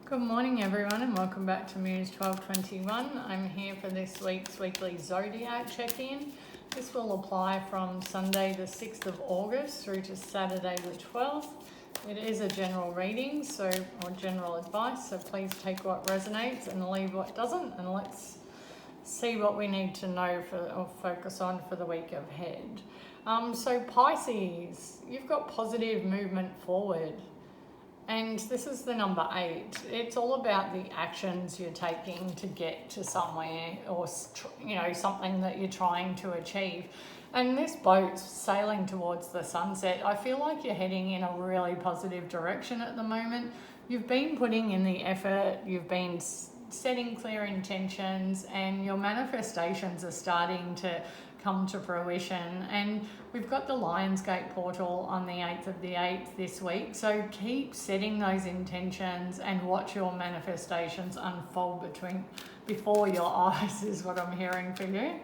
Good morning everyone and welcome back to Muse 1221. I'm here for this week's weekly Zodiac check-in. This will apply from Sunday the 6th of August through to Saturday the 12th. It is a general reading or general advice, so please take what resonates and leave what doesn't, and let's see what we need to know or focus on for the week ahead. So Pisces, you've got positive movement forward. And this is the number 8. It's all about the actions you're taking to get to somewhere or, something that you're trying to achieve. And this boat's sailing towards the sunset. I feel like you're heading in a really positive direction at the moment. You've been putting in the effort, you've been setting clear intentions, and your manifestations are starting to come to fruition. And we've got the Lionsgate portal on the 8th of the 8th this week, so keep setting those intentions and watch your manifestations unfold before your eyes is what I'm hearing for you.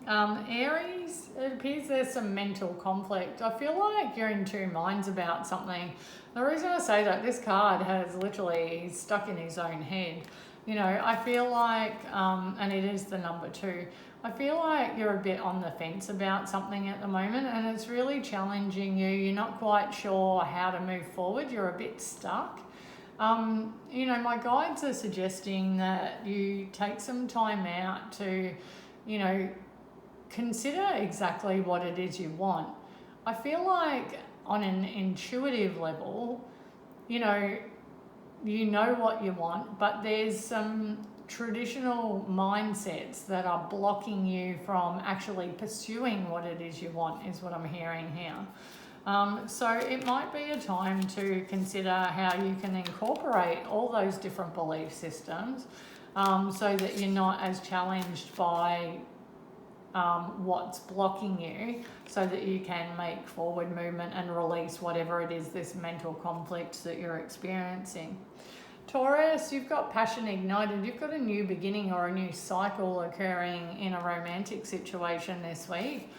Aries, it appears there's some mental conflict. I feel like you're in two minds about something. The reason I say that, this card has literally, he's stuck in his own head. I feel like, and it is the number 2, I feel like you're a bit on the fence about something at the moment, and it's really challenging you. You're not quite sure how to move forward. You're a bit stuck. My guides are suggesting that you take some time out to, consider exactly what it is you want. I feel like on an intuitive level, you know what you want, but there's some traditional mindsets that are blocking you from actually pursuing what it is you want, is what I'm hearing here. So it might be a time to consider how you can incorporate all those different belief systems so that you're not as challenged by what's blocking you, so that you can make forward movement and release whatever it is, this mental conflict that you're experiencing. Taurus, you've got passion ignited. You've got a new beginning or a new cycle occurring in a romantic situation this week.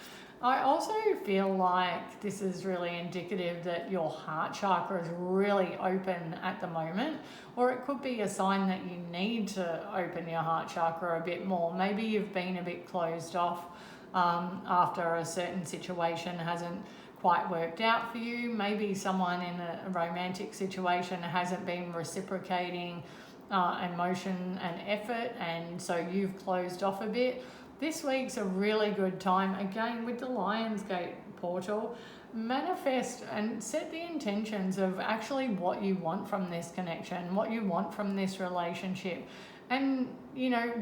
I also feel like this is really indicative that your heart chakra is really open at the moment, or it could be a sign that you need to open your heart chakra a bit more. Maybe you've been a bit closed off after a certain situation hasn't quite worked out for you. Maybe someone in a romantic situation hasn't been reciprocating emotion and effort, and so you've closed off a bit. This week's a really good time, again with the Lionsgate portal. Manifest and set the intentions of actually what you want from this connection, what you want from this relationship, and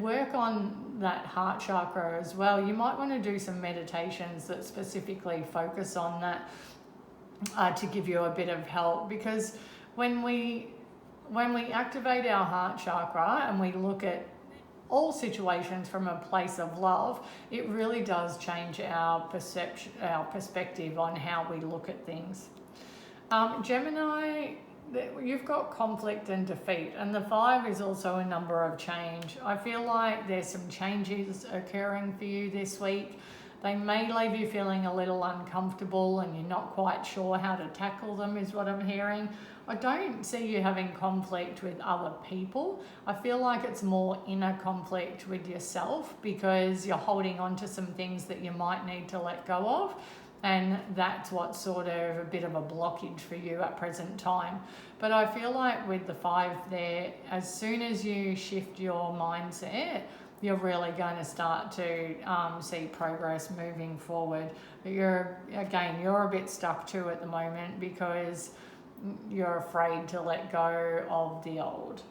work on that heart chakra as well. You might want to do some meditations that specifically focus on that to give you a bit of help, because when we activate our heart chakra and we look at all situations from a place of love, it really does change our perspective on how we look at things. Gemini, you've got conflict and defeat, and the 5 is also a number of change. I feel like there's some changes occurring for you this week. They may leave you feeling a little uncomfortable and you're not quite sure how to tackle them, is what I'm hearing. I don't see you having conflict with other people. I feel like it's more inner conflict with yourself, because you're holding on to some things that you might need to let go of. And that's what's sort of a bit of a blockage for you at present time. But I feel like with the 5 there, as soon as you shift your mindset, you're really going to start to see progress moving forward. But you're a bit stuck too at the moment, because you're afraid to let go of the old.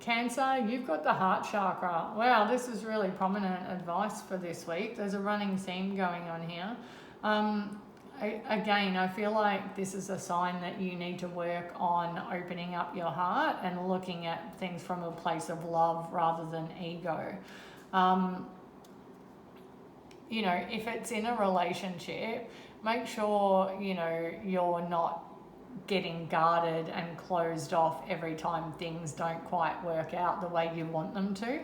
Cancer, you've got the heart chakra. Wow, this is really prominent advice for this week. There's a running theme going on here. I feel like this is a sign that you need to work on opening up your heart and looking at things from a place of love rather than ego. If it's in a relationship, make sure, you're not getting guarded and closed off every time things don't quite work out the way you want them to.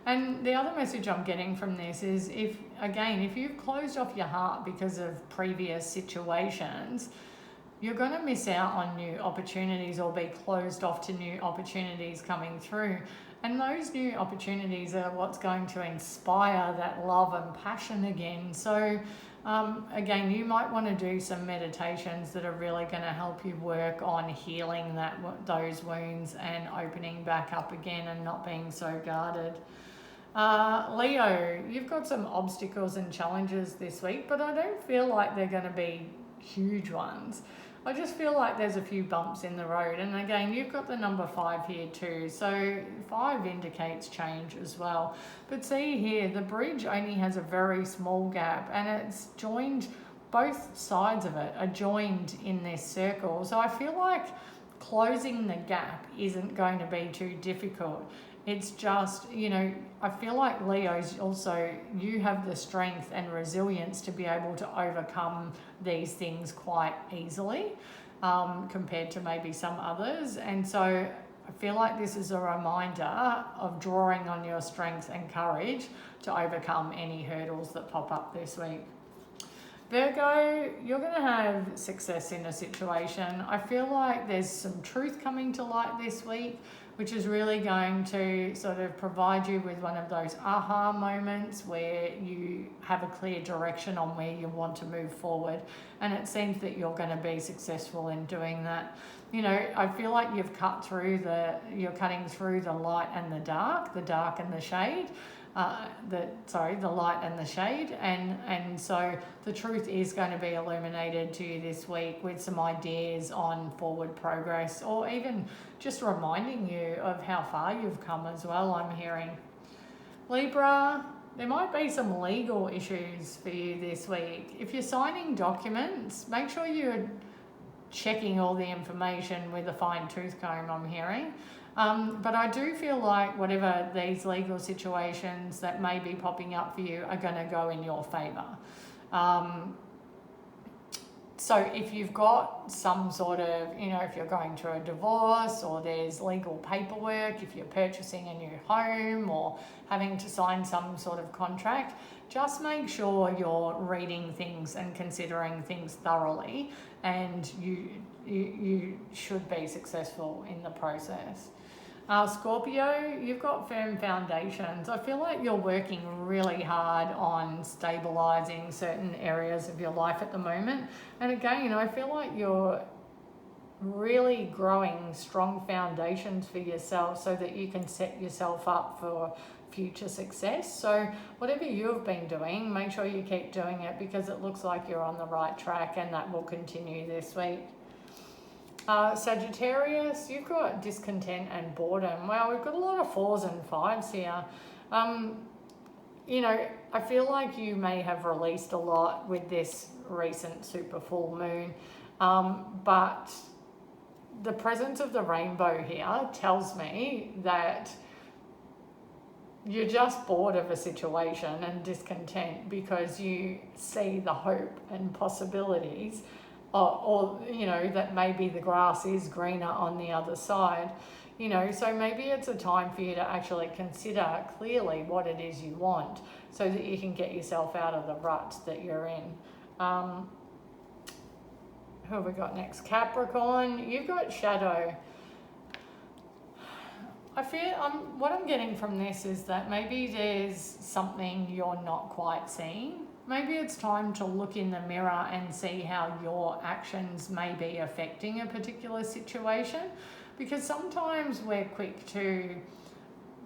And the other message I'm getting from this is, if you've closed off your heart because of previous situations, you're going to miss out on new opportunities or be closed off to new opportunities coming through. And those new opportunities are what's going to inspire that love and passion again. So again, you might want to do some meditations that are really going to help you work on healing those wounds and opening back up again and not being so guarded. Leo, you've got some obstacles and challenges this week, but I don't feel like they're going to be huge ones. I just feel like there's a few bumps in the road. And again, you've got the number 5 here too. So 5 indicates change as well. But see here, the bridge only has a very small gap and it's joined, both sides of it are joined in this circle. So I feel like closing the gap isn't going to be too difficult. It's just, you know, I feel like Leo's also, you have the strength and resilience to be able to overcome these things quite easily compared to maybe some others. And so I feel like this is a reminder of drawing on your strength and courage to overcome any hurdles that pop up this week. Virgo, you're going to have success in a situation. I feel like there's some truth coming to light this week, which is really going to sort of provide you with one of those aha moments where you have a clear direction on where you want to move forward. And it seems that you're going to be successful in doing that. You know, I feel like you're cutting through the light and the dark and the shade. The light and the shade, and so the truth is going to be illuminated to you this week with some ideas on forward progress, or even just reminding you of how far you've come as well, I'm hearing. Libra, there might be some legal issues for you this week. If you're signing documents, make sure you're checking all the information with a fine-tooth comb, I'm hearing. But I do feel like whatever these legal situations that may be popping up for you are going to go in your favour. So if you've got some sort of, you know, if you're going through a divorce or there's legal paperwork, if you're purchasing a new home or having to sign some sort of contract, just make sure you're reading things and considering things thoroughly, and you should be successful in the process. Scorpio, you've got firm foundations. I feel like you're working really hard on stabilising certain areas of your life at the moment. And again, I feel like you're really growing strong foundations for yourself so that you can set yourself up for future success. So whatever you've been doing, make sure you keep doing it, because it looks like you're on the right track, and that will continue this week. Sagittarius, you've got discontent and boredom. Well, we've got a lot of 4s and 5s here. You know, I feel like you may have released a lot with this recent super full moon, but the presence of the rainbow here tells me that you're just bored of a situation and discontent because you see the hope and possibilities, or you know, that maybe the grass is greener on the other side. You know, so maybe it's a time for you to actually consider clearly what it is you want, so that you can get yourself out of the rut that you're in. Who have we got next? Capricorn, you've got shadow. I feel what I'm getting from this is that maybe there's something you're not quite seeing. Maybe it's time to look in the mirror and see how your actions may be affecting a particular situation, because sometimes we're quick to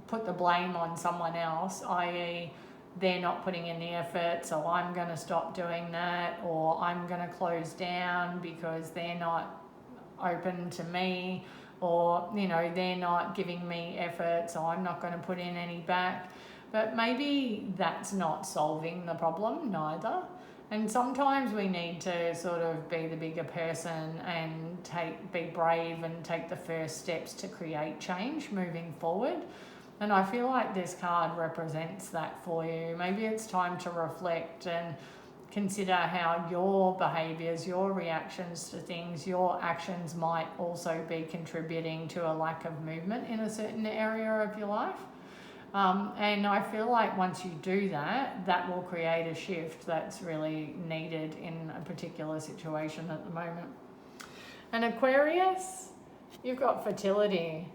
put the blame on someone else, i.e. they're not putting in the effort, so I'm going to stop doing that, or I'm going to close down because they're not open to me, or, you know, they're not giving me effort, so I'm not going to put in any back. But maybe that's not solving the problem neither. And sometimes we need to sort of be the bigger person and be brave and take the first steps to create change moving forward. And I feel like this card represents that for you. Maybe it's time to reflect and consider how your behaviours, your reactions to things, your actions might also be contributing to a lack of movement in a certain area of your life. And I feel like once you do that, that will create a shift that's really needed in a particular situation at the moment. And Aquarius, you've got fertility.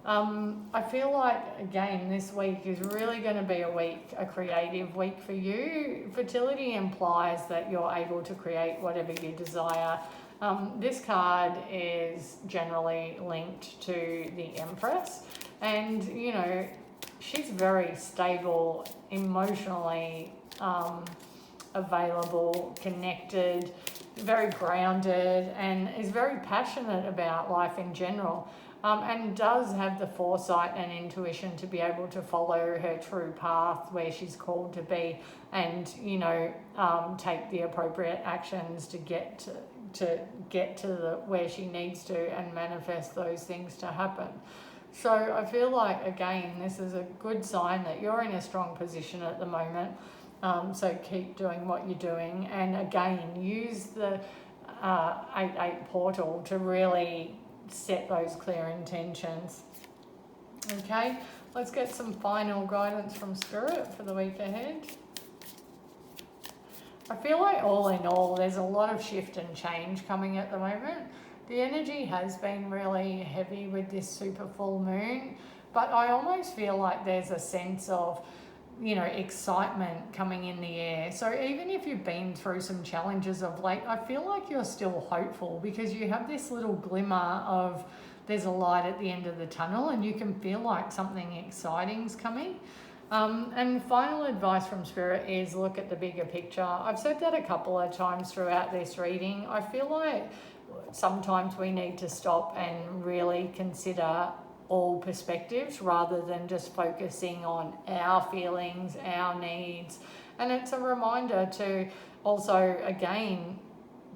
I feel like, again, this week is really going to be a creative week for you. Fertility implies that you're able to create whatever you desire. This card is generally linked to the Empress, and you know, she's very stable, emotionally available, connected, very grounded, and is very passionate about life in general. And does have the foresight and intuition to be able to follow her true path where she's called to be, and you know, take the appropriate actions to get to the where she needs to, and manifest those things to happen. So I feel like, again, this is a good sign that you're in a strong position at the moment. So keep doing what you're doing, and again, use the 8-8 portal to really set those clear intentions. Okay, let's get some final guidance from Spirit for the week ahead. I feel like all in all, there's a lot of shift and change coming at the moment. The energy has been really heavy with this super full moon, but I almost feel like there's a sense of, you know, excitement coming in the air. So even if you've been through some challenges of late, I feel like you're still hopeful, because you have this little glimmer of there's a light at the end of the tunnel, and you can feel like something exciting's coming. And final advice from Spirit is look at the bigger picture. I've said that a couple of times throughout this reading. I feel like sometimes we need to stop and really consider all perspectives rather than just focusing on our feelings, our needs. And it's a reminder to also, again,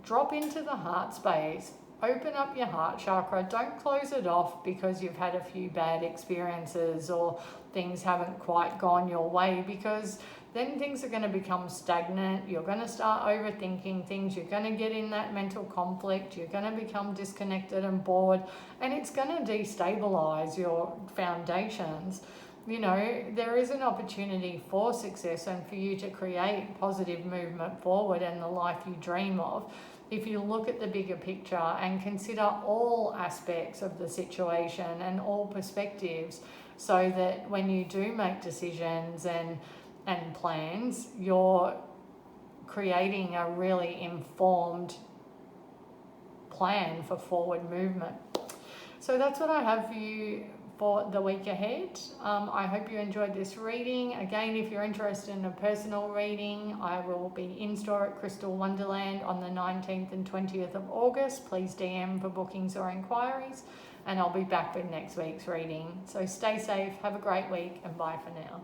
drop into the heart space. Open up your heart chakra. Don't close it off because you've had a few bad experiences or things haven't quite gone your way, because then things are going to become stagnant. You're going to start overthinking things. You're going to get in that mental conflict. You're going to become disconnected and bored, and it's going to destabilize your foundations. You know, there is an opportunity for success and for you to create positive movement forward and the life you dream of, if you look at the bigger picture and consider all aspects of the situation and all perspectives, so that when you do make decisions and plans, you're creating a really informed plan for forward movement. So that's what I have for you for the week ahead. I hope you enjoyed this reading. Again, if you're interested in a personal reading, I will be in store at Crystal Wonderland on the 19th and 20th of August. Please DM for bookings or inquiries, and I'll be back with next week's reading. So stay safe, have a great week, and bye for now.